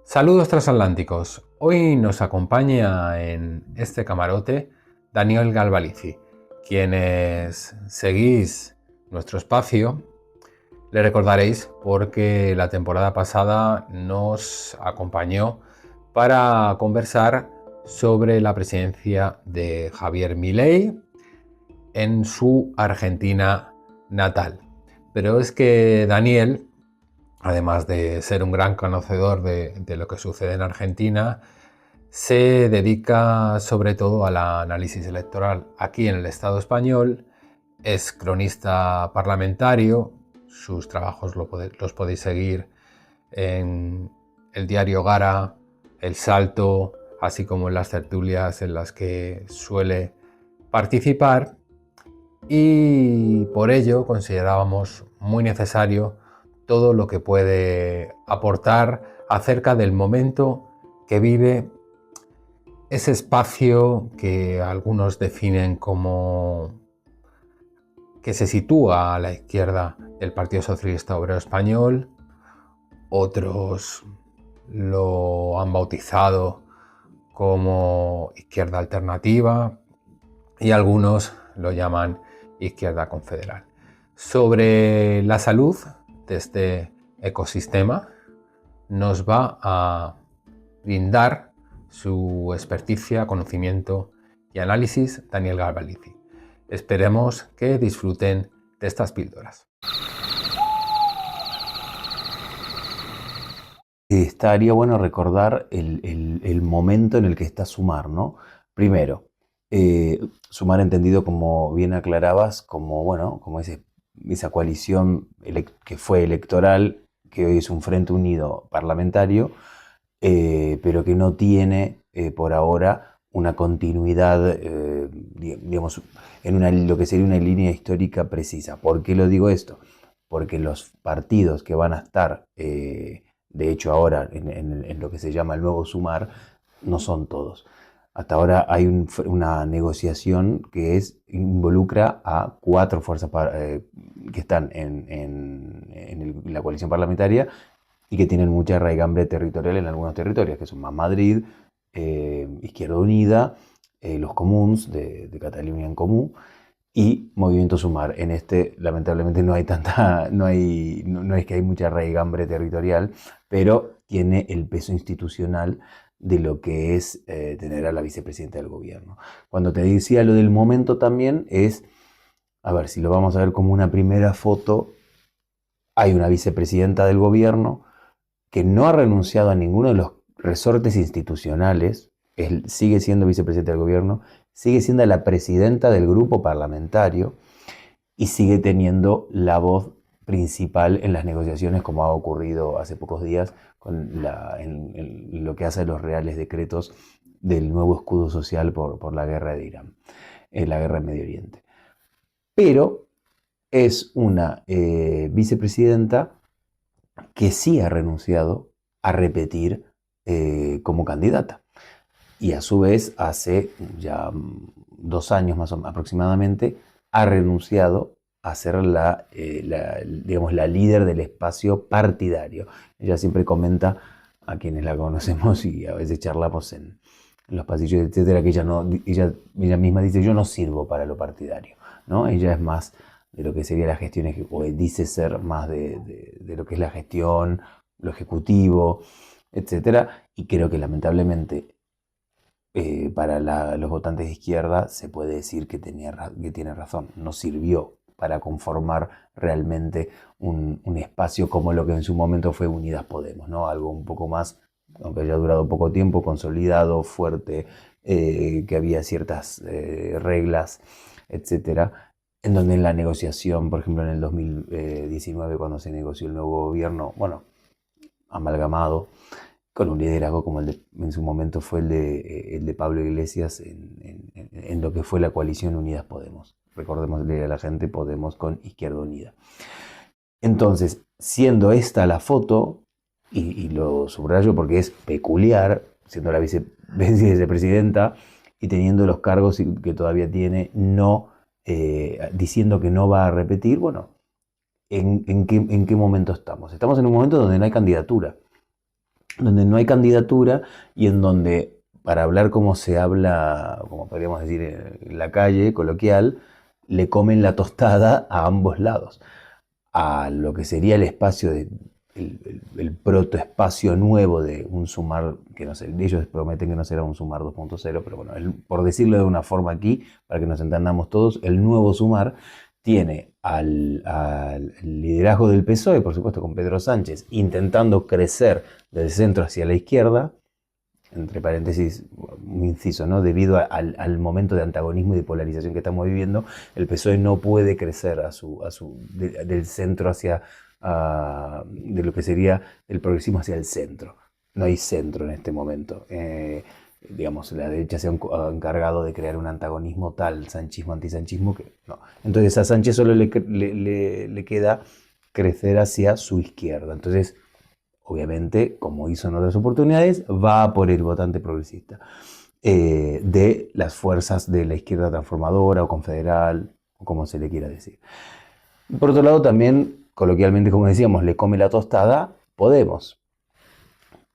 Saludos transatlánticos. Hoy nos acompaña en este camarote Daniel Galvalici. Quienes seguís nuestro espacio, le recordaréis porque la temporada pasada nos acompañó para conversar sobre la presidencia de Javier Milei en su Argentina natal. Pero es que Daniel, además de ser un gran conocedor de lo que sucede en Argentina, se dedica sobre todo al análisis electoral aquí en el Estado español, es cronista parlamentario, sus trabajos los podéis seguir en el diario Gara, El Salto, así como en las tertulias en las que suele participar, y por ello considerábamos muy necesario todo lo que puede aportar acerca del momento que vive ese espacio que algunos definen como que se sitúa a la izquierda del Partido Socialista Obrero Español, otros lo han bautizado como izquierda alternativa y algunos lo llaman izquierda confederal. Sobre la salud de este ecosistema nos va a brindar su experticia, conocimiento y análisis Daniel Galvalici. Esperemos que disfruten de estas píldoras. Estaría bueno recordar el momento en el que está Sumar, ¿no? Primero, Sumar entendido como bien aclarabas, como, bueno, como esa coalición que fue electoral, que hoy es un frente unido parlamentario, pero que no tiene por ahora una continuidad, digamos, en lo que sería una línea histórica precisa. ¿Por qué lo digo esto? Porque los partidos que van a estar, de hecho ahora en lo que se llama el nuevo Sumar, no son todos. Hasta ahora hay una negociación que involucra a 4 fuerzas que están en la coalición parlamentaria y que tienen mucha raigambre territorial en algunos territorios, que son más Madrid, Izquierda Unida, los Comuns de Cataluña en Comú y Movimiento Sumar. En este, lamentablemente, no hay tanta, no es que hay mucha raigambre territorial, pero tiene el peso institucional de lo que es tener a la vicepresidenta del gobierno. Cuando te decía lo del momento también es, a ver, si lo vamos a ver como una primera foto, hay una vicepresidenta del gobierno que no ha renunciado a ninguno de los resortes institucionales, él sigue siendo vicepresidente del gobierno, sigue siendo la presidenta del grupo parlamentario y sigue teniendo la voz principal en las negociaciones, como ha ocurrido hace pocos días en lo que hace a los reales decretos del nuevo escudo social por la guerra de Irán, la guerra en Medio Oriente. Pero es una vicepresidenta que sí ha renunciado a repetir como candidata. Y a su vez, hace ya 2 años más o menos aproximadamente, ha renunciado a ser digamos, la líder del espacio partidario. Ella siempre comenta a quienes la conocemos y a veces charlamos en los pasillos, etcétera, que ella misma dice: yo no sirvo para lo partidario, ¿no? Ella es más de lo que sería la gestión, o dice ser más de lo que es la gestión, lo ejecutivo, etcétera, y creo que lamentablemente para los votantes de izquierda se puede decir que tiene razón, no sirvió para conformar realmente un espacio como lo que en su momento fue Unidas Podemos, ¿no? Algo un poco más, aunque haya durado poco tiempo, consolidado, fuerte, que había ciertas reglas, etcétera, en donde en la negociación, por ejemplo en el 2019, cuando se negoció el nuevo gobierno, bueno, amalgamado, con un liderazgo como en su momento fue el de Pablo Iglesias en lo que fue la coalición Unidas Podemos. Recordémosle a la gente, Podemos con Izquierda Unida. Entonces, siendo esta la foto, y lo subrayo porque es peculiar, siendo la vicepresidenta y teniendo los cargos que todavía tiene, no diciendo que no va a repetir, bueno, ¿en qué momento estamos? Estamos en un momento donde no hay candidatura. donde no hay candidatura y en donde, para hablar como se habla, como podríamos decir en la calle, coloquial, le comen la tostada a ambos lados. A lo que sería el espacio el protoespacio nuevo de un Sumar, que no sé, ellos prometen que no será un Sumar 2.0, pero bueno, por decirlo de una forma aquí, para que nos entendamos todos, el nuevo Sumar tiene al liderazgo del PSOE, por supuesto con Pedro Sánchez, intentando crecer del centro hacia la izquierda, entre paréntesis, un inciso, ¿no? Debido al momento de antagonismo y de polarización que estamos viviendo, el PSOE no puede crecer del centro hacia, de lo que sería el progresismo hacia el centro. No hay centro en este momento. Digamos, la derecha se ha encargado de crear un antagonismo tal, sanchismo, antisanchismo, que no. Entonces a Sánchez solo le queda crecer hacia su izquierda. Entonces, obviamente, como hizo en otras oportunidades, va por el votante progresista de las fuerzas de la izquierda transformadora o confederal, o como se le quiera decir. Por otro lado, también, coloquialmente, como decíamos, le come la tostada Podemos.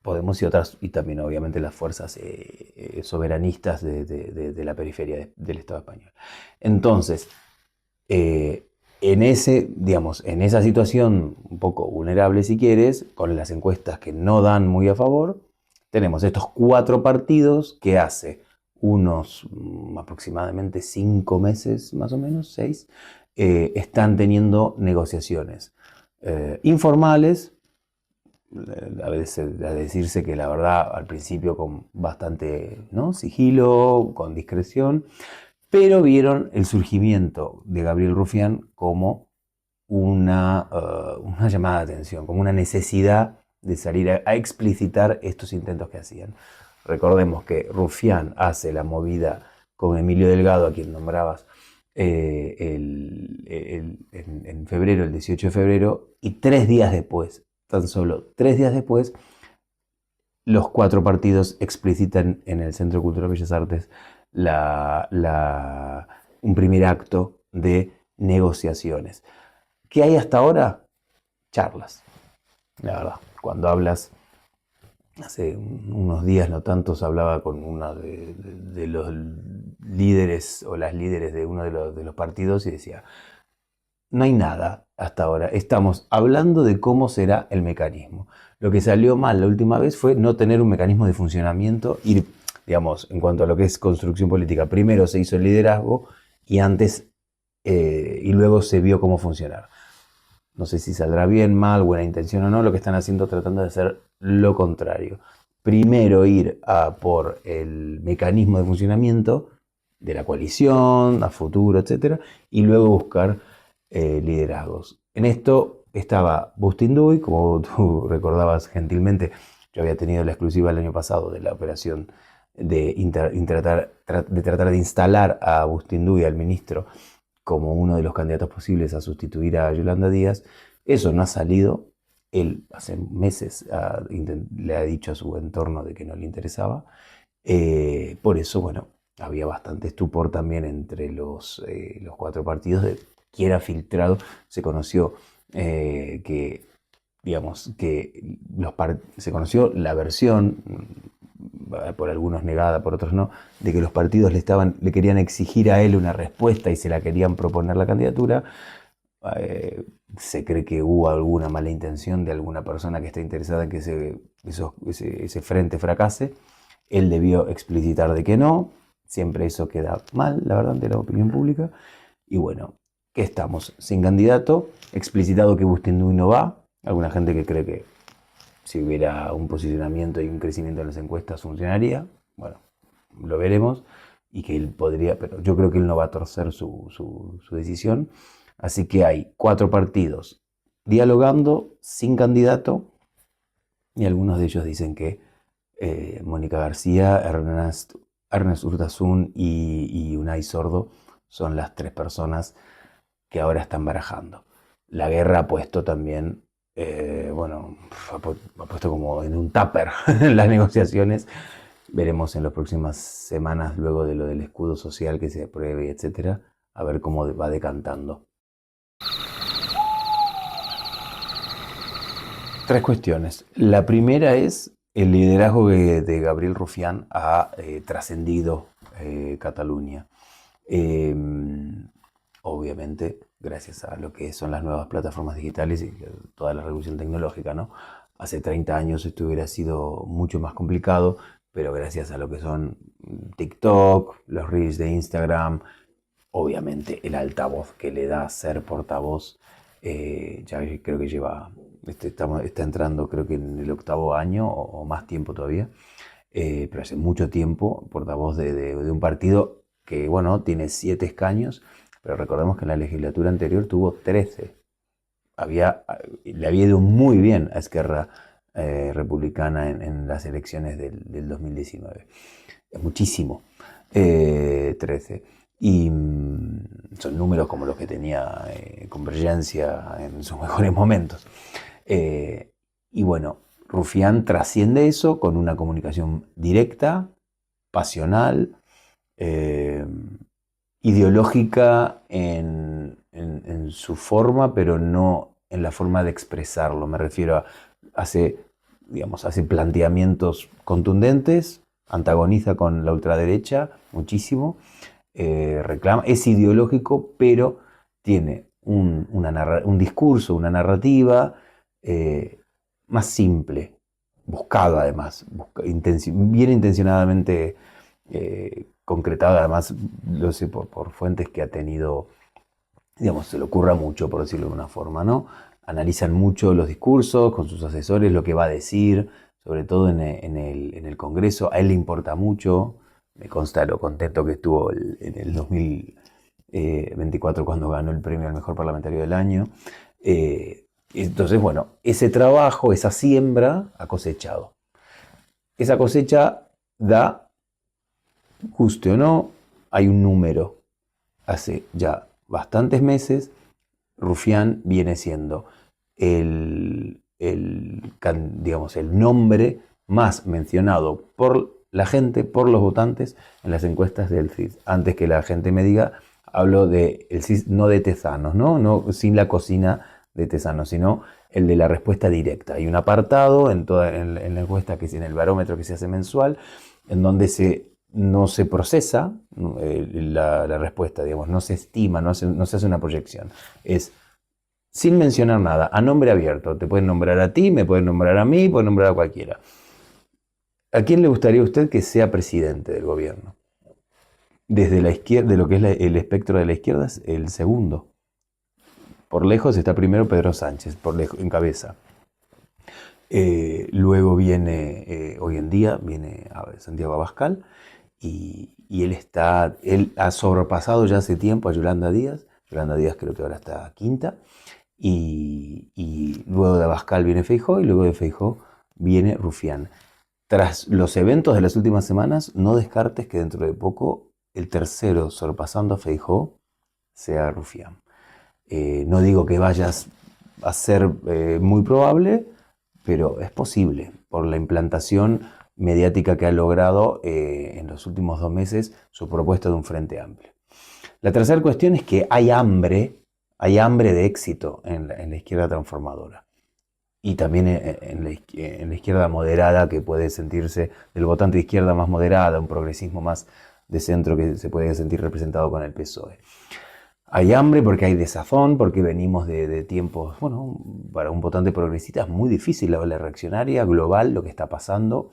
Podemos y otras, y también obviamente las fuerzas soberanistas de la periferia del Estado español. Entonces, en esa situación un poco vulnerable, si quieres, con las encuestas que no dan muy a favor, tenemos estos 4 partidos que hace unos aproximadamente 5 meses, más o menos, 6, están teniendo negociaciones informales, a decirse que la verdad al principio con bastante, ¿no?, sigilo, con discreción, pero vieron el surgimiento de Gabriel Rufián como una llamada de atención, como una necesidad de salir a explicitar estos intentos que hacían. Recordemos que Rufián hace la movida con Emilio Delgado, a quien nombrabas, en febrero, el 18 de febrero, y 3 días después, tan solo 3 días después, los 4 partidos explicitan en el Centro Cultural Bellas Artes un primer acto de negociaciones. ¿Qué hay hasta ahora? Charlas, la verdad. Cuando hablas, hace unos días, no tantos, hablaba con una de los líderes o las líderes de uno de los partidos y decía, no hay nada hasta ahora, estamos hablando de cómo será el mecanismo. Lo que salió mal la última vez fue no tener un mecanismo de funcionamiento y, digamos, en cuanto a lo que es construcción política, primero se hizo el liderazgo y y luego se vio cómo funcionar. No sé si saldrá bien, mal, buena intención o no, lo que están haciendo tratando de hacer lo contrario. Primero ir a por el mecanismo de funcionamiento de la coalición, a futuro, etcétera, y luego buscar liderazgos. En esto estaba Bustinduy, como tú recordabas gentilmente, yo había tenido la exclusiva el año pasado de la operación tratar de instalar a Bustinduy, al ministro, como uno de los candidatos posibles a sustituir a Yolanda Díaz. Eso no ha salido. Él hace meses le ha dicho a su entorno de que no le interesaba. Por eso, bueno, había bastante estupor también entre los 4 partidos de quién era filtrado. Se conoció que, digamos, que se conoció la versión, por algunos negada, por otros no, de que los partidos le querían exigir a él una respuesta y se la querían proponer la candidatura. Se cree que hubo alguna mala intención de alguna persona que está interesada en que ese frente fracase. Él debió explicitar de que no. Siempre eso queda mal, la verdad, ante la opinión pública. Y bueno, que estamos sin candidato, explicitado que Bustinduy no va. Alguna gente que cree que si hubiera un posicionamiento y un crecimiento en las encuestas funcionaría. Bueno, lo veremos. Y que él podría, pero yo creo que él no va a torcer su decisión. Así que hay 4 partidos dialogando, sin candidato, y algunos de ellos dicen que Mónica García, Ernest Urtasun y Unai Sordo son las 3 personas que ahora están barajando. La guerra ha puesto también, ha puesto como en un tupper las negociaciones. Veremos en las próximas semanas, luego de lo del escudo social que se apruebe, etcétera, a ver cómo va decantando. 3 cuestiones. La primera es El liderazgo de Gabriel Rufián ha trascendido Cataluña. Eh, Obviamente, gracias a lo que son las nuevas plataformas digitales y toda la revolución tecnológica, ¿no? Hace 30 años esto hubiera sido mucho más complicado, pero gracias a lo que son TikTok, los reels de Instagram, obviamente el altavoz que le da ser portavoz, ya creo que lleva, está entrando creo que en el 8.º año o más tiempo todavía, pero hace mucho tiempo portavoz de un partido que, bueno, tiene 7 escaños, pero recordemos que en la legislatura anterior tuvo 13. Le había ido muy bien a Esquerra Republicana en las elecciones del 2019. Es muchísimo, 13. Y son números como los que tenía Convergencia en sus mejores momentos. Y bueno, Rufián trasciende eso con una comunicación directa, pasional, eh, ideológica en su forma, pero no en la forma de expresarlo. Me refiero a hace planteamientos contundentes, antagoniza con la ultraderecha muchísimo, reclama, es ideológico, pero tiene un discurso, una narrativa más simple, buscado además, bien intencionadamente concretado, además lo sé por fuentes que ha tenido, digamos, se le ocurra mucho, por decirlo de una forma, ¿no? Analizan mucho los discursos con sus asesores, lo que va a decir, sobre todo en el Congreso. A él le importa mucho, me consta lo contento que estuvo en el 2024 cuando ganó el premio al mejor parlamentario del año. Entonces, bueno, ese trabajo, esa siembra ha cosechado. Esa cosecha da, guste o no, hay un número. Hace ya bastantes meses, Rufián viene siendo digamos, el nombre más mencionado por la gente, por los votantes, en las encuestas del CIS. Antes que la gente me diga, hablo del CIS no de Tezanos, ¿no? No sin la cocina de Tezanos, sino el de la respuesta directa. Hay un apartado en la encuesta, que es en el barómetro que se hace mensual, en donde no se procesa la respuesta, digamos, no se estima, no se hace una proyección. Es sin mencionar nada, a nombre abierto. Te pueden nombrar a ti, me pueden nombrar a mí, pueden nombrar a cualquiera. ¿A quién le gustaría a usted que sea presidente del gobierno? Desde la izquierda, de lo que es el espectro de la izquierda, es el segundo. Por lejos está primero Pedro Sánchez, por lejos, en cabeza. Luego viene, hoy en día, viene Santiago Abascal. Y él ha sobrepasado ya hace tiempo a Yolanda Díaz. Yolanda Díaz creo que ahora está quinta. Y luego de Abascal viene Feijóo y luego de Feijóo viene Rufián. Tras los eventos de las últimas semanas, no descartes que dentro de poco el tercero sobrepasando a Feijóo sea Rufián. No digo que vayas a ser muy probable, pero es posible por la implantación mediática que ha logrado en los últimos 2 meses su propuesta de un frente amplio. La tercera cuestión es que hay hambre de éxito en la izquierda transformadora y también en la izquierda moderada, que puede sentirse del votante de izquierda más moderada, un progresismo más de centro que se puede sentir representado con el PSOE. Hay hambre porque hay desazón, porque venimos de tiempos, bueno, para un votante progresista es muy difícil la ola reaccionaria global, lo que está pasando,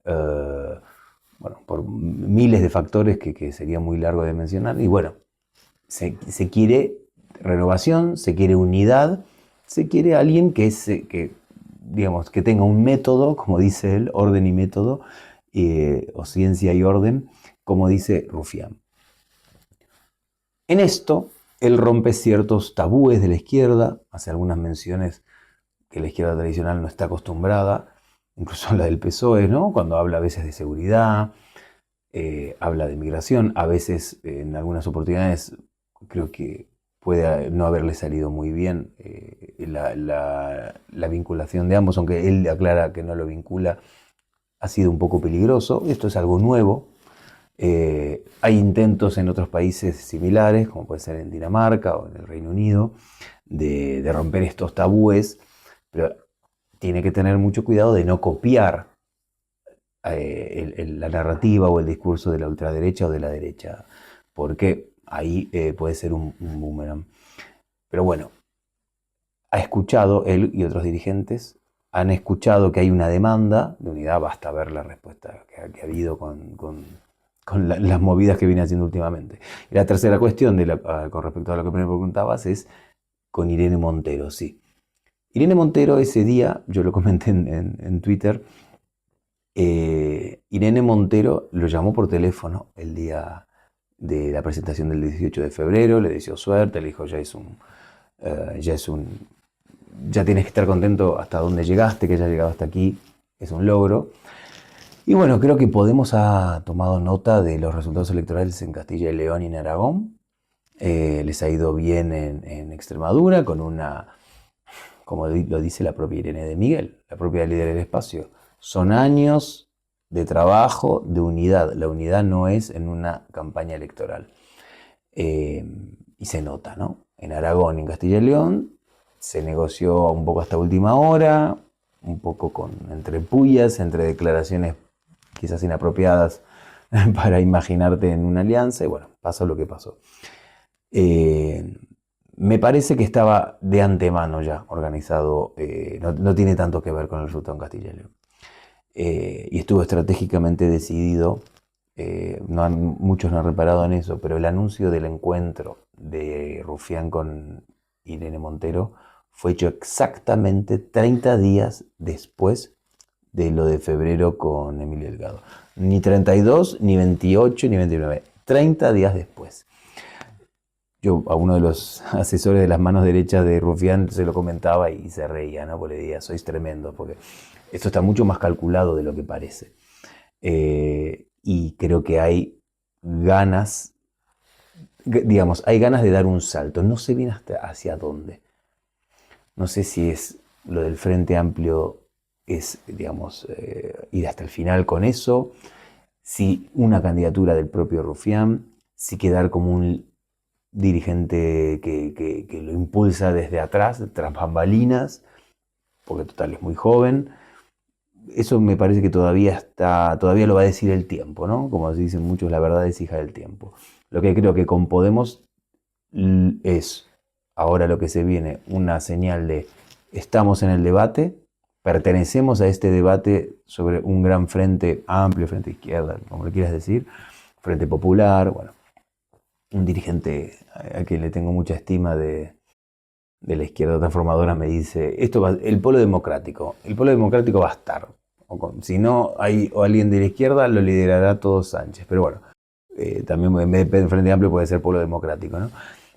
bueno, por miles de factores que sería muy largo de mencionar. Y bueno, se quiere renovación, se quiere unidad, se quiere alguien digamos, que tenga un método, como dice él, orden y método, o ciencia y orden, como dice Rufián. En esto, él rompe ciertos tabúes de la izquierda, hace algunas menciones que la izquierda tradicional no está acostumbrada, incluso la del PSOE, ¿no? Cuando habla a veces de seguridad, habla de migración, a veces en algunas oportunidades creo que puede no haberle salido muy bien la vinculación de ambos, aunque él aclara que no lo vincula, ha sido un poco peligroso. Esto es algo nuevo. Hay intentos en otros países similares, como puede ser en Dinamarca o en el Reino Unido, de romper estos tabúes, pero tiene que tener mucho cuidado de no copiar la narrativa o el discurso de la ultraderecha o de la derecha, porque ahí puede ser un boomerang. Pero bueno, ha escuchado, él y otros dirigentes, han escuchado que hay una demanda de unidad, basta ver la respuesta que ha habido con las movidas que viene haciendo últimamente. Y la tercera cuestión con respecto a lo que me preguntabas es con Irene Montero, sí. Irene Montero ese día, yo lo comenté en Twitter, Irene Montero lo llamó por teléfono el día de la presentación del 18 de febrero, le deseó suerte, le dijo ya tienes que estar contento hasta donde llegaste, que hayas llegado hasta aquí, es un logro. Y bueno, creo que Podemos ha tomado nota de los resultados electorales en Castilla y León y en Aragón. Les ha ido bien en Extremadura con como lo dice la propia Irene de Miguel, la propia líder del espacio. Son años de trabajo, de unidad. La unidad no es en una campaña electoral. Y se nota, ¿no? En Aragón y en Castilla y León se negoció un poco hasta última hora, un poco entre pullas, entre declaraciones quizás inapropiadas para imaginarte en una alianza, y bueno, pasó lo que pasó. Me parece que estaba de antemano ya organizado, no tiene tanto que ver con el resultado en Castilla y León. Y estuvo estratégicamente decidido, muchos no han reparado en eso, pero el anuncio del encuentro de Rufián con Irene Montero fue hecho exactamente 30 días después de lo de febrero con Emilio Delgado. Ni 32, ni 28, ni 29. 30 días después. Yo a uno de los asesores de las manos derechas de Rufián se lo comentaba y se reía, ¿no? Porque le decía, sois tremendo, porque esto está mucho más calculado de lo que parece. Y creo que hay ganas, hay ganas de dar un salto. No sé bien hacia dónde. No sé si es lo del Frente Amplio, es, ir hasta el final con eso, si una candidatura del propio Rufián, si quedar como un dirigente que lo impulsa desde atrás, tras bambalinas, porque total es muy joven. Eso me parece que todavía lo va a decir el tiempo, ¿no? Como dicen muchos, la verdad es hija del tiempo. Lo que creo que con Podemos es, ahora lo que se viene, una señal de estamos en el debate, pertenecemos a este debate sobre un gran frente amplio, frente izquierda, como le quieras decir, frente popular, bueno, un dirigente a quien le tengo mucha estima de la izquierda transformadora me dice, el polo democrático va a estar. Si no hay alguien de la izquierda, lo liderará todo Sánchez. Pero bueno, también en vez de Frente Amplio puede ser polo democrático, ¿no?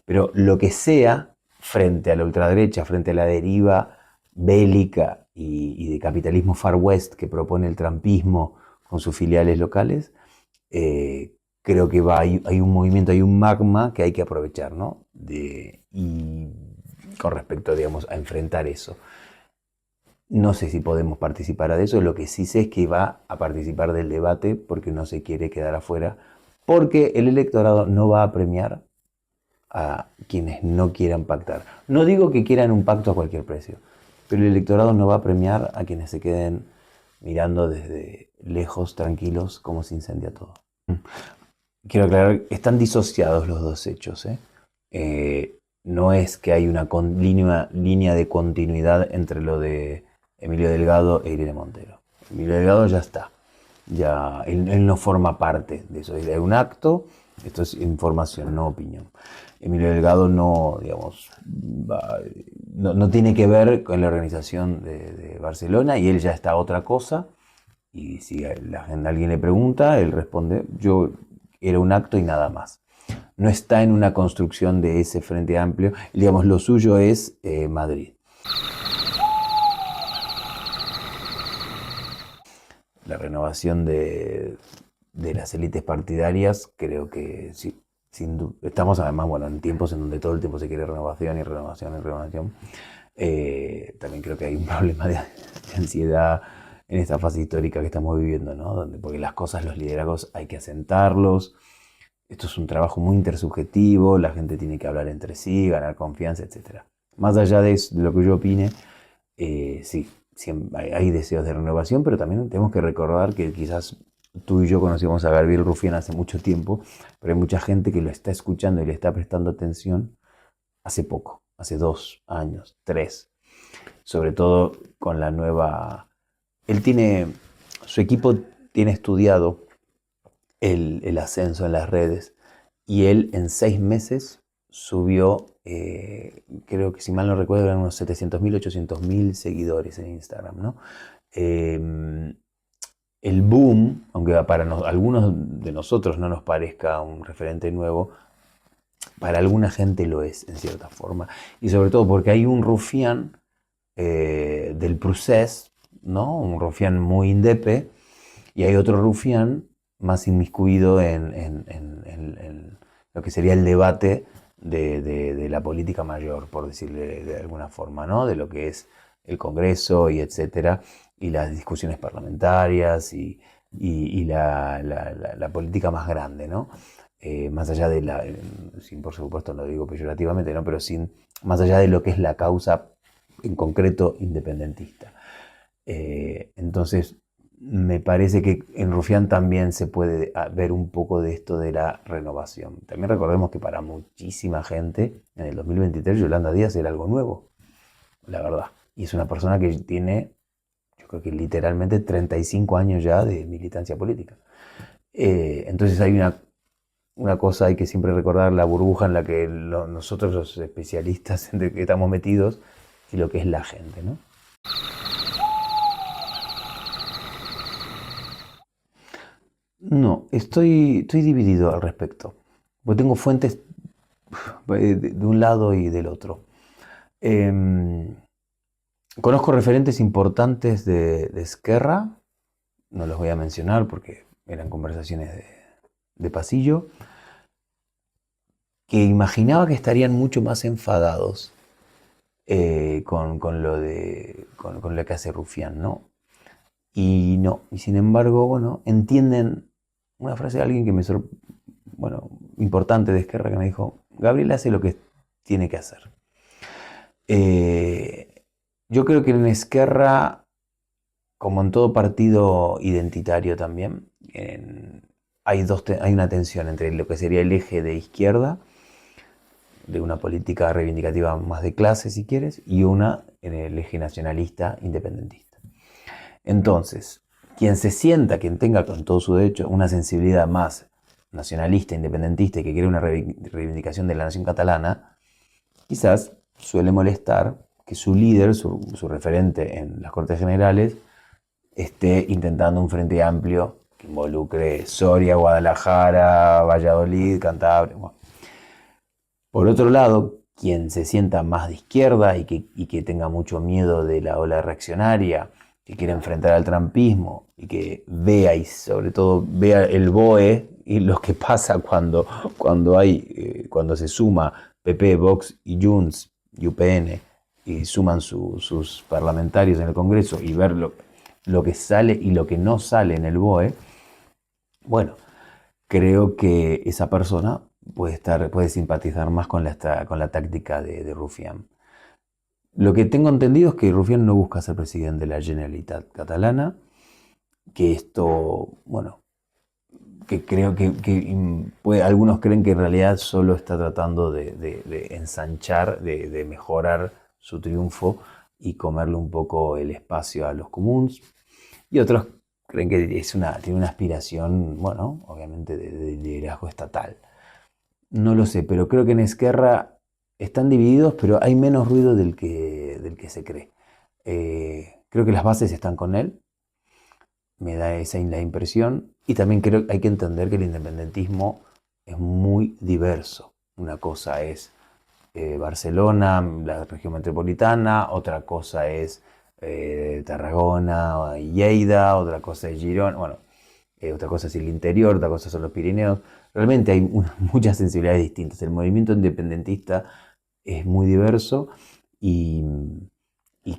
Pero lo que sea, frente a la ultraderecha, frente a la deriva bélica y de capitalismo far west que propone el trumpismo con sus filiales locales, creo que hay un movimiento, hay un magma que hay que aprovechar, ¿no? Y con respecto, digamos, a enfrentar eso. No sé si podemos participar de eso, lo que sí sé es que va a participar del debate porque no se quiere quedar afuera, porque el electorado no va a premiar a quienes no quieran pactar. No digo que quieran un pacto a cualquier precio, pero el electorado no va a premiar a quienes se queden mirando desde lejos, tranquilos, cómo se incendia todo. Quiero aclarar, están disociados los dos hechos, no es que hay una línea de continuidad entre lo de Emilio Delgado e Irene Montero. Emilio Delgado ya está. Él no forma parte de eso. Es un acto, esto es información, no opinión. Emilio Delgado no tiene que ver con la organización de Barcelona y él ya está a otra cosa. Y si alguien le pregunta, él responde, yo era un acto y nada más. No está en una construcción de ese Frente Amplio. Digamos, lo suyo es Madrid. La renovación de las élites partidarias, creo que sí, sin duda. Estamos además, bueno, en tiempos en donde todo el tiempo se quiere renovación y renovación y renovación. También creo que hay un problema de ansiedad en esta fase histórica que estamos viviendo, ¿no? Porque las cosas, los liderazgos hay que asentarlos. Esto es un trabajo muy intersubjetivo, la gente tiene que hablar entre sí, ganar confianza, etc. Más allá de lo que yo opine, sí, hay deseos de renovación, pero también tenemos que recordar que quizás tú y yo conocíamos a Gabriel Rufián hace mucho tiempo, pero hay mucha gente que lo está escuchando y le está prestando atención hace poco, hace 2 años, 3, sobre todo con la nueva... Su equipo tiene estudiado el ascenso en las redes y él en 6 meses subió, creo que si mal no recuerdo, eran unos 700.000, 800.000 seguidores en Instagram, ¿no? El boom, aunque para algunos de nosotros no nos parezca un referente nuevo, para alguna gente lo es, en cierta forma. Y sobre todo porque hay un rufián del procés, ¿no? Un rufián muy indepe, y hay otro rufián más inmiscuido en lo que sería el debate de la política mayor, por decirle de alguna forma, ¿no? De lo que es el Congreso y etcétera, y las discusiones parlamentarias y la política más grande, ¿no? Más allá de sin por supuesto no lo digo peyorativamente, ¿no? Pero más allá de lo que es la causa en concreto independentista. Entonces, me parece que en Rufián también se puede ver un poco de esto de la renovación. También recordemos que para muchísima gente, en el 2023 Yolanda Díaz era algo nuevo, la verdad. Y es una persona que tiene, yo creo que literalmente 35 años ya de militancia política. Entonces hay una cosa, hay que siempre recordar la burbuja en la que nosotros los especialistas que estamos metidos y lo que es la gente, ¿no? No, estoy dividido al respecto. Porque tengo fuentes de un lado y del otro. Em, Conozco referentes importantes de Esquerra, no los voy a mencionar porque eran conversaciones de pasillo, que imaginaba que estarían mucho más enfadados con lo que hace Rufián, ¿no? Y no, y sin embargo, bueno, entienden una frase de alguien que bueno, importante de Esquerra, que me dijo: Gabriel hace lo que tiene que hacer. Yo creo que en Esquerra, como en todo partido identitario también, hay una tensión entre lo que sería el eje de izquierda, de una política reivindicativa más de clase, si quieres, y una en el eje nacionalista independentista. Entonces, quien tenga con todo su derecho una sensibilidad más nacionalista, independentista y que quiere una reivindicación de la nación catalana, quizás suele molestar que su líder, su referente en las Cortes Generales, esté intentando un frente amplio que involucre Soria, Guadalajara, Valladolid, Cantabria. Bueno. Por otro lado, quien se sienta más de izquierda y que tenga mucho miedo de la ola reaccionaria, que quiere enfrentar al trumpismo y que vea y sobre todo vea el BOE y lo que pasa cuando se suma PP, Vox y Junts y UPN y suman sus parlamentarios en el Congreso y ver lo que sale y lo que no sale en el BOE, bueno, creo que esa persona puede simpatizar más con la táctica de Rufián. Lo que tengo entendido es que Rufián no busca ser presidente de la Generalitat catalana, que esto, bueno, que creo que algunos creen que en realidad solo está tratando de ensanchar, de mejorar su triunfo y comerle un poco el espacio a los comuns. Y otros creen que tiene una aspiración, bueno, obviamente de liderazgo estatal. No lo sé, pero creo que en Esquerra están divididos, pero hay menos ruido del que se cree. Creo que las bases están con él, me da la impresión, y también creo que hay que entender que el independentismo es muy diverso. Una cosa es Barcelona, la región metropolitana, otra cosa es Tarragona y Lleida, otra cosa es Girona, bueno, otra cosa es el interior, otra cosa son los Pirineos. Realmente hay muchas sensibilidades distintas. El movimiento independentista es muy diverso y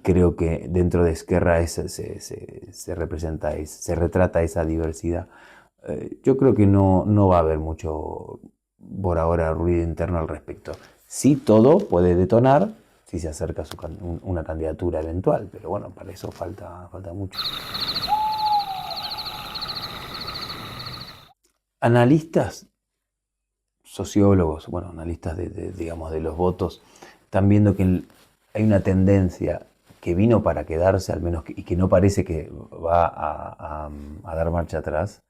creo que dentro de Esquerra se retrata esa diversidad. Yo creo que no va a haber mucho, por ahora, ruido interno al respecto. Sí, todo puede detonar si se acerca una candidatura eventual, pero bueno, para eso falta mucho. Analistas, sociólogos, bueno, analistas digamos, de los votos, están viendo que hay una tendencia que vino para quedarse, al menos, y que no parece que va a dar marcha atrás,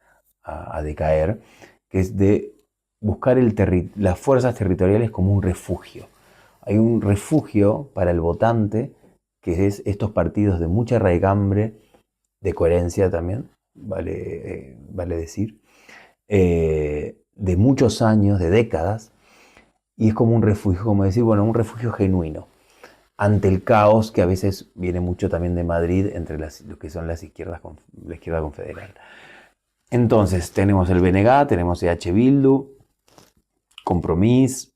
a decaer, que es de buscar las fuerzas territoriales como un refugio. Hay un refugio para el votante, que es estos partidos de mucha raigambre, de coherencia también, vale decir, de muchos años, de décadas, y es como un refugio, como decir, bueno, un refugio genuino ante el caos que a veces viene mucho también de Madrid entre lo que son la izquierda confederal. Entonces tenemos el BNG, tenemos EH Bildu, Compromís,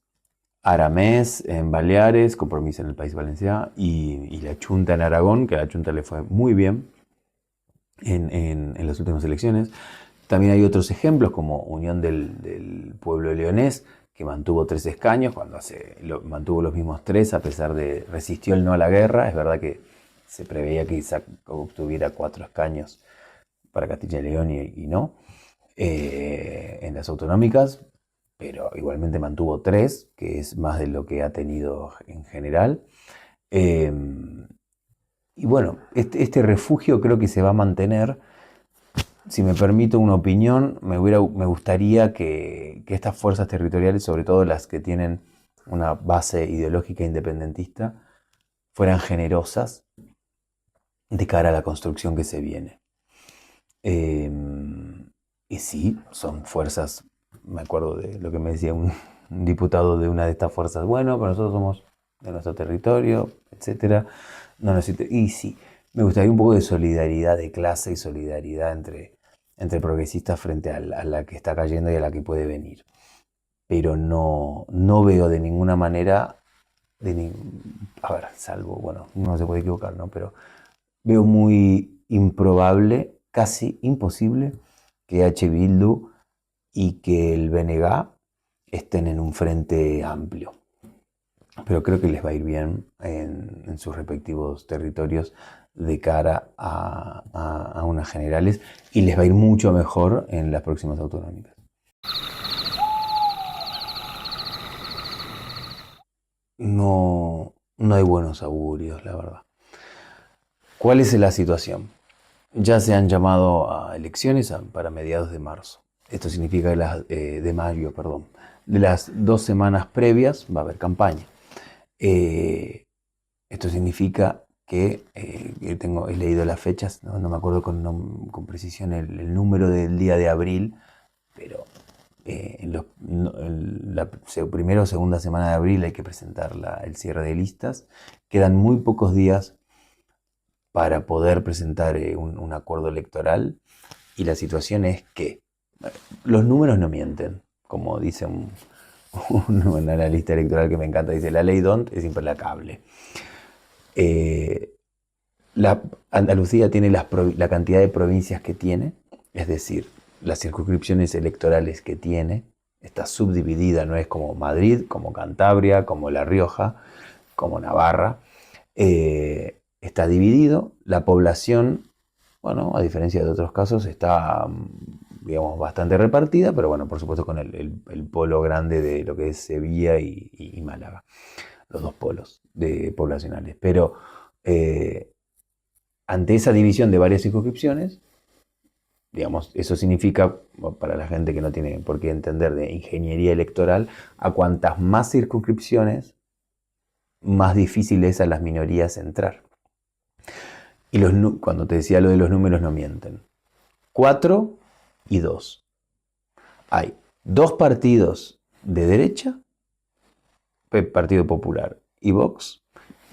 Aramés en Baleares, Compromís en el País Valenciano y la Chunta en Aragón, que a la Chunta le fue muy bien en las últimas elecciones. También hay otros ejemplos como Unión del Pueblo Leonés, que mantuvo 3 escaños, cuando mantuvo los mismos 3 a pesar de resistió el no a la guerra. Es verdad que se preveía que Isaac obtuviera 4 escaños para Castilla y León y no en las autonómicas, pero igualmente mantuvo 3, que es más de lo que ha tenido en general. Y bueno, este refugio creo que se va a mantener. Si me permito una opinión, me gustaría que estas fuerzas territoriales, sobre todo las que tienen una base ideológica independentista, fueran generosas de cara a la construcción que se viene. Y sí, son fuerzas, me acuerdo de lo que me decía un diputado de una de estas fuerzas, bueno, pero nosotros somos de nuestro territorio, etc. Y sí, me gustaría un poco de solidaridad de clase y solidaridad entre progresistas frente a la que está cayendo y a la que puede venir. Pero no veo de ninguna manera, a ver, salvo, bueno, no se puede equivocar, ¿no? Pero veo muy improbable, casi imposible, que H. Bildu y que el BNG estén en un frente amplio. Pero creo que les va a ir bien en sus respectivos territorios de cara a unas generales y les va a ir mucho mejor en las próximas autonómicas. No hay buenos augurios, la verdad. ¿Cuál es la situación? Ya se han llamado a elecciones para mediados de marzo. Esto significa de mayo, perdón. De las 2 semanas previas va a haber campaña. Esto significa que he leído las fechas, no me acuerdo con precisión el número del día de abril, pero en la primera o segunda semana de abril hay que presentar el cierre de listas. Quedan muy pocos días para poder presentar un acuerdo electoral y la situación es que los números no mienten, como dice un analista electoral que me encanta, dice la ley DONT es implacable. Andalucía tiene la cantidad de provincias que tiene, es decir, las circunscripciones electorales que tiene, está subdividida, no es como Madrid, como Cantabria, como La Rioja, como Navarra. Está dividido, la población, bueno, a diferencia de otros casos, está, digamos, bastante repartida, pero bueno, por supuesto con el polo grande de lo que es Sevilla y Málaga, los 2 polos poblacionales. Pero ante esa división de varias circunscripciones, digamos, eso significa, para la gente que no tiene por qué entender de ingeniería electoral, a cuantas más circunscripciones, más difícil es a las minorías entrar. Y cuando te decía lo de los números no mienten. 4 y 2. Hay 2 partidos de derecha, Partido Popular y Vox,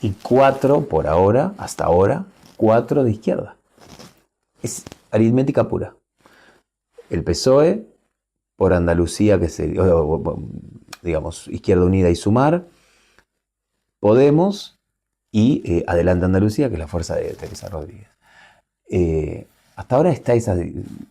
y 4 por ahora, hasta ahora, 4 de izquierda. Es aritmética pura. El PSOE, por Andalucía, que sería, digamos, Izquierda Unida y Sumar, Podemos y Adelante Andalucía, que es la fuerza de Teresa Rodríguez. hasta ahora está esa,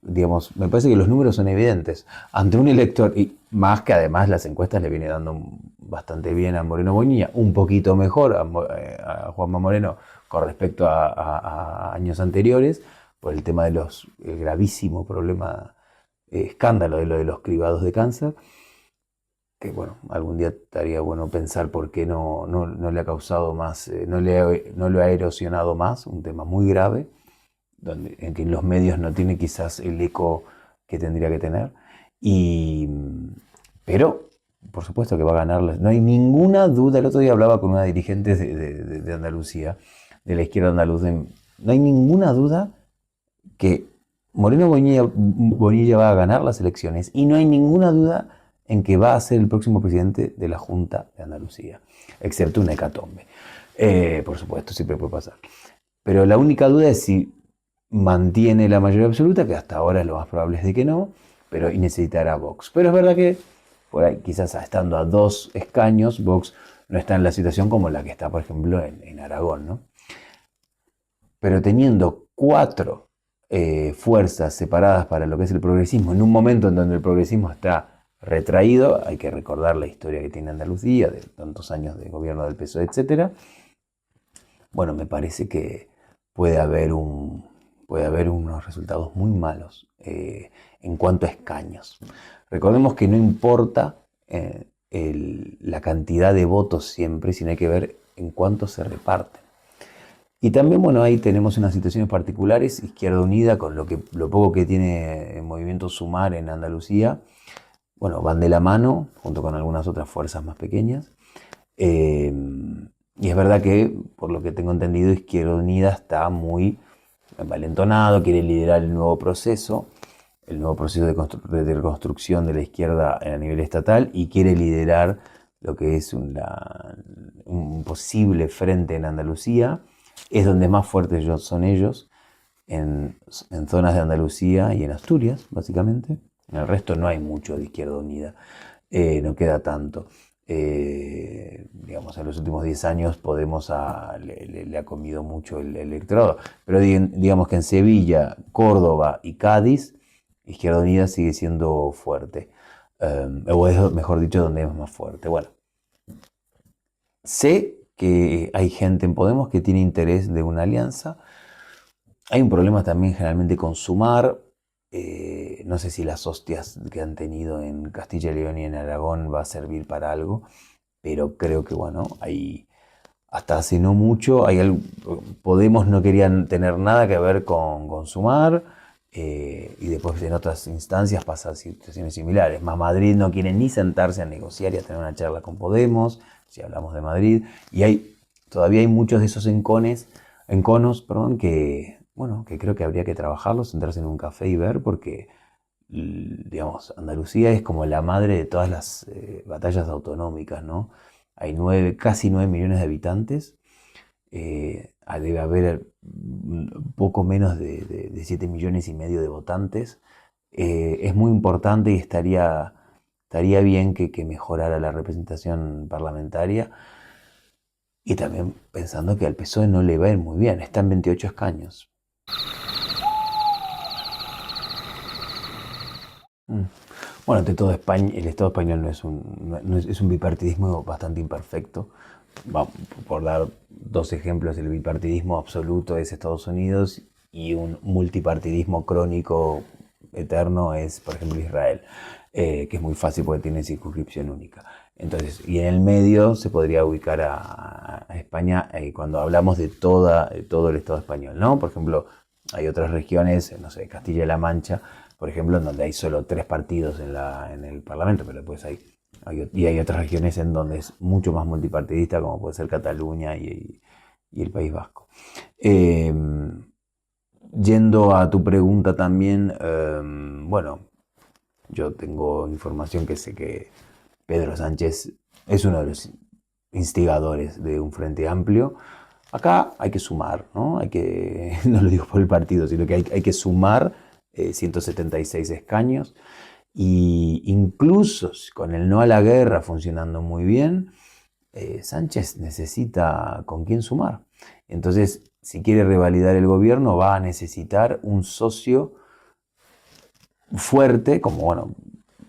digamos, me parece que los números son evidentes. Ante un elector, y más que además las encuestas le viene dando bastante bien a Moreno Bonilla, un poquito mejor a Juanma Moreno con respecto a años anteriores, por el tema de el gravísimo problema, escándalo de lo de los cribados de cáncer, que bueno, algún día estaría bueno pensar por qué no le ha causado más, no lo ha erosionado más, un tema muy grave en que los medios no tiene quizás el eco que tendría que tener. Y, pero, por supuesto que va a ganar. No hay ninguna duda. El otro día hablaba con una dirigente de Andalucía, de la izquierda andaluza. No hay ninguna duda que Moreno Bonilla va a ganar las elecciones y no hay ninguna duda en que va a ser el próximo presidente de la Junta de Andalucía, excepto una hecatombe. Por supuesto, siempre puede pasar. Pero la única duda es si mantiene la mayoría absoluta, que hasta ahora lo más probable es de que no, pero y necesitará Vox. Pero es verdad que por ahí, quizás estando a 2 escaños, Vox no está en la situación como la que está, por ejemplo, en Aragón, ¿no? Pero teniendo 4 fuerzas separadas para lo que es el progresismo, en un momento en donde el progresismo está retraído, hay que recordar la historia que tiene Andalucía, de tantos años de gobierno del PSOE, etc. Bueno, me parece que puede haber unos resultados muy malos en cuanto a escaños. Recordemos que no importa la cantidad de votos siempre, sino hay que ver en cuánto se reparten. Y también, bueno, ahí tenemos unas situaciones particulares. Izquierda Unida, con lo poco que tiene el movimiento Sumar en Andalucía, bueno, van de la mano, junto con algunas otras fuerzas más pequeñas. Y es verdad que, por lo que tengo entendido, Izquierda Unida está muy envalentonado, quiere liderar el nuevo proceso de reconstrucción de la izquierda a nivel estatal, y quiere liderar lo que es un posible frente en Andalucía. Es donde más fuertes son ellos, en zonas de Andalucía y en Asturias, básicamente. En el resto no hay mucho de Izquierda Unida, no queda tanto. Digamos, en los últimos 10 años Podemos le ha comido mucho el electorado, pero digamos que en Sevilla, Córdoba y Cádiz, Izquierda Unida sigue siendo fuerte, o es, mejor dicho, donde es más fuerte. Bueno, sé que hay gente en Podemos que tiene interés de una alianza. Hay un problema también generalmente con Sumar. No sé si las hostias que han tenido en Castilla y León y en Aragón va a servir para algo, pero creo que, bueno, hasta hace no mucho, Podemos no querían tener nada que ver con Sumar, y después en otras instancias pasa situaciones similares. Más Madrid no quiere ni sentarse a negociar y a tener una charla con Podemos, si hablamos de Madrid, y todavía hay muchos de esos enconos, que, bueno, que creo que habría que trabajarlos, sentarse en un café y ver, porque, digamos, Andalucía es como la madre de todas las batallas autonómicas, ¿no? Hay casi 9 millones de habitantes, debe haber poco menos de 7 millones y medio de votantes. Es muy importante y estaría bien que mejorara la representación parlamentaria. Y también pensando que al PSOE no le va a ir muy bien, está en 28 escaños. Bueno, ante todo, el Estado español es un bipartidismo bastante imperfecto. Por dar 2 ejemplos, el bipartidismo absoluto es Estados Unidos, y un multipartidismo crónico eterno es, por ejemplo, Israel, que es muy fácil porque tiene circunscripción única. Entonces, y en el medio se podría ubicar a España, cuando hablamos de todo el Estado español, ¿no? Por ejemplo, hay otras regiones, no sé, Castilla y La Mancha, por ejemplo, en donde hay solo 3 partidos en el Parlamento, pero después hay otras regiones en donde es mucho más multipartidista, como puede ser Cataluña y el País Vasco. Yendo a tu pregunta también, bueno, yo tengo información que sé que Pedro Sánchez es uno de los instigadores de un frente amplio. Acá hay que sumar, ¿no? No lo digo por el partido, sino que hay que sumar 176 escaños. Y incluso con el no a la guerra funcionando muy bien, Sánchez necesita con quién sumar. Entonces, si quiere revalidar el gobierno, va a necesitar un socio fuerte, como bueno,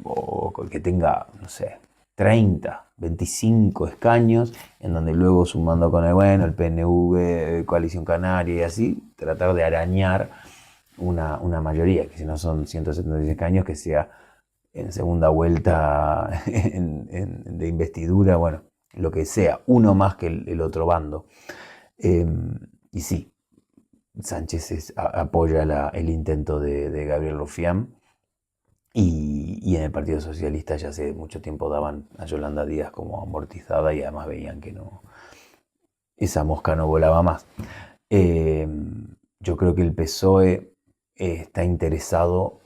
o que tenga, no sé, 30, 25 escaños, en donde luego sumando con el PNV, Coalición Canaria y así, tratar de arañar una mayoría, que si no son 176 escaños, que sea en segunda vuelta de investidura, bueno, lo que sea, uno más que el otro bando. Y sí, Sánchez apoya el intento de Gabriel Rufián. Y en el Partido Socialista ya hace mucho tiempo daban a Yolanda Díaz como amortizada y además veían que no, esa mosca no volaba más. Yo creo que el PSOE está interesado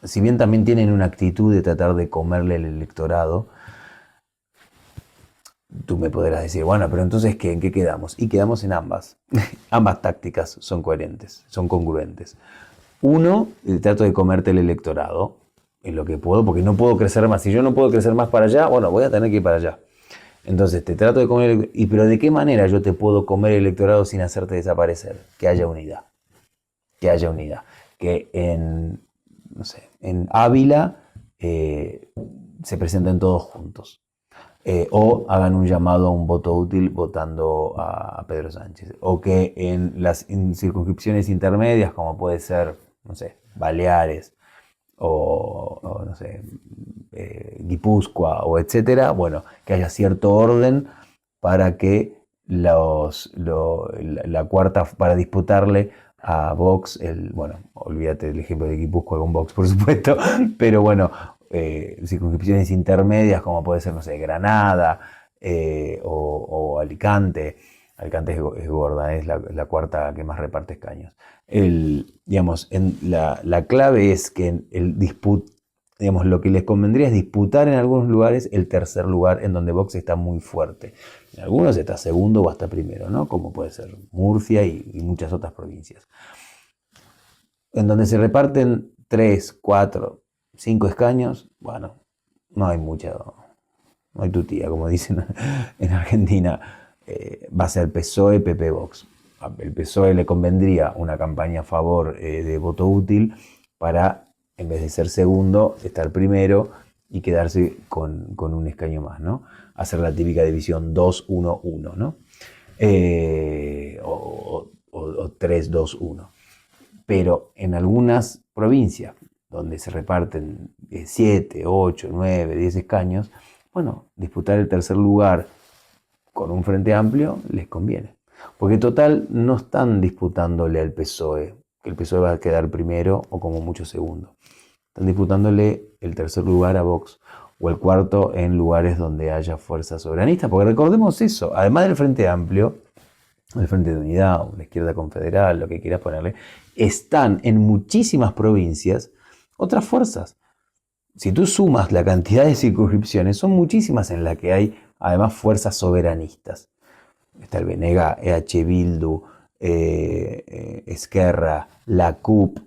si bien también tienen una actitud de tratar de comerle el electorado, tú me podrás decir, bueno, pero entonces ¿en qué quedamos? Y quedamos en ambas. Ambas tácticas son coherentes, son congruentes. Uno, trato de comerte el electorado en lo que puedo, porque no puedo crecer más. Si yo no puedo crecer más para allá, bueno, voy a tener que ir para allá. Entonces te trato de comer pero ¿de qué manera yo te puedo comer el electorado sin hacerte desaparecer? Que haya unidad. Que haya unidad. Que no sé, en Ávila se presenten todos juntos. O hagan un llamado a un voto útil votando a Pedro Sánchez. O que en las circunscripciones intermedias, como puede ser, no sé, Baleares o no sé, Guipúzcoa o etcétera, bueno, que haya cierto orden para que la cuarta, para disputarle a Vox, bueno, olvídate del ejemplo de Guipúzcoa con Vox, por supuesto, pero bueno, circunscripciones intermedias como puede ser, no sé, Granada o Alicante. Alicante es gorda, es la cuarta que más reparte escaños. Digamos, la clave es que digamos, lo que les convendría es disputar en algunos lugares el tercer lugar en donde Vox está muy fuerte. En algunos está segundo o hasta primero, ¿no? Como puede ser Murcia y muchas otras provincias. En donde se reparten 3, 4, 5 escaños, bueno, no hay tutía, como dicen en Argentina. Va a ser PSOE, PP, Vox. El PSOE le convendría una campaña a favor de voto útil para, en vez de ser segundo, estar primero y quedarse con un escaño más, ¿no? Hacer la típica división 2-1-1, ¿no? O 3-2-1. Pero en algunas provincias donde se reparten 7, 8, 9, 10 escaños, bueno, disputar el tercer lugar con un frente amplio les conviene. Porque total no están disputándole al PSOE, que el PSOE va a quedar primero o como mucho segundo. Están disputándole el tercer lugar a Vox o el cuarto en lugares donde haya fuerza soberanista. Porque recordemos eso, además del Frente Amplio, el Frente de Unidad o la Izquierda Confederal, lo que quieras ponerle, están en muchísimas provincias otras fuerzas. Si tú sumas la cantidad de circunscripciones, son muchísimas en las que hay además fuerzas soberanistas. Está el Benega, EH Bildu, Esquerra, la CUP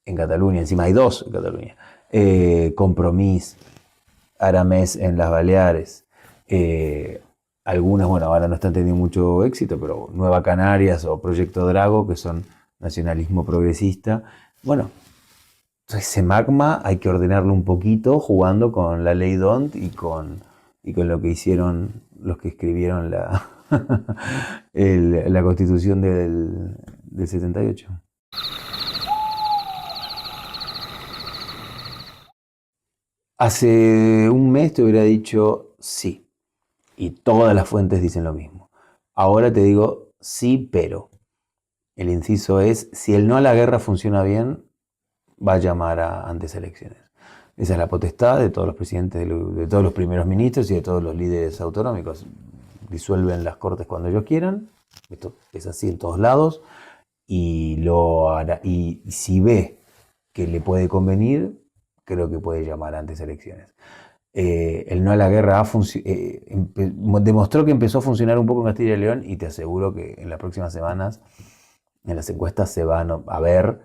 en Cataluña, encima hay dos en Cataluña, Compromís, Aramés en las Baleares, algunas, bueno, ahora no están teniendo mucho éxito, pero Nueva Canarias o Proyecto Drago, que son nacionalismo progresista. Bueno, ese magma hay que ordenarlo un poquito jugando con la ley DONT y con lo que hicieron los que escribieron la Constitución del 78. Hace un mes te hubiera dicho sí, y todas las fuentes dicen lo mismo. Ahora te digo sí, pero. El inciso es, si el no a la guerra funciona bien, va a llamar a antes elecciones. Esa es la potestad de todos los presidentes, de todos los primeros ministros y de todos los líderes autonómicos. Disuelven las cortes cuando ellos quieran, esto es así en todos lados, y si ve que le puede convenir, creo que puede llamar a antes elecciones. El no a la guerra demostró que empezó a funcionar un poco en Castilla y León y te aseguro que en las próximas semanas en las encuestas se van a ver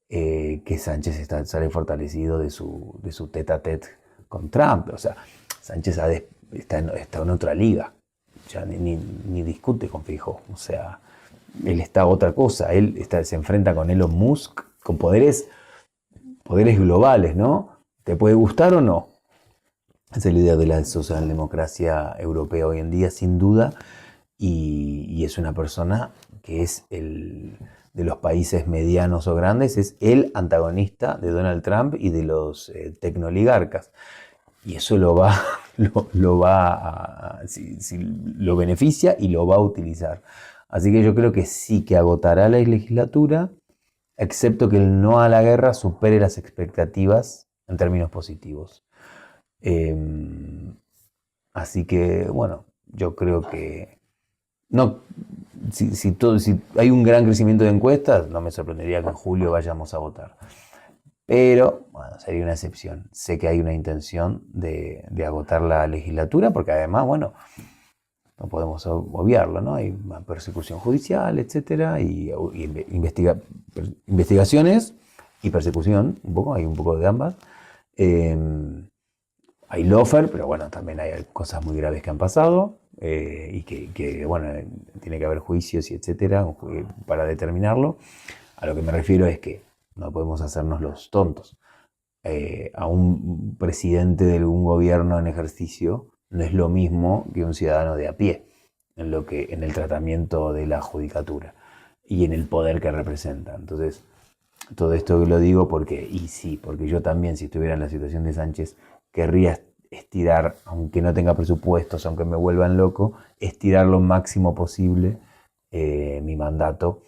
que Sánchez sale fortalecido de su tete a tete con Trump. O sea, Sánchez está en otra liga. ya ni discute con Feijóo. O sea, él está a otra cosa. Se enfrenta con Elon Musk, con poderes globales, ¿no? ¿Te puede gustar o no? Esa es la idea de la socialdemocracia europea hoy en día, sin duda, y es una persona que es de los países medianos o grandes, es el antagonista de Donald Trump y de los tecnooligarcas. Y eso lo beneficia y lo va a utilizar. Así que yo creo que sí que agotará la legislatura, excepto que el no a la guerra supere las expectativas en términos positivos. Así que, bueno, yo creo que no, si hay un gran crecimiento de encuestas, no me sorprendería que en julio vayamos a votar. Pero, bueno, sería una excepción. Sé que hay una intención de agotar la legislatura, porque además, bueno, no podemos obviarlo, ¿no? Hay una persecución judicial, etcétera, y investigaciones y persecución, hay un poco de ambas. Hay lawfare, pero bueno, también hay cosas muy graves que han pasado y que, bueno, tiene que haber juicios y etcétera para determinarlo. A lo que me refiero es que no podemos hacernos los tontos. A un presidente de un gobierno en ejercicio no es lo mismo que un ciudadano de a pie en el tratamiento de la judicatura y en el poder que representa. Entonces, todo esto lo digo porque yo también, si estuviera en la situación de Sánchez, querría estirar, aunque no tenga presupuestos, aunque me vuelvan loco, estirar lo máximo posible mi mandato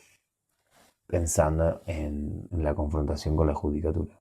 pensando en la confrontación con la judicatura.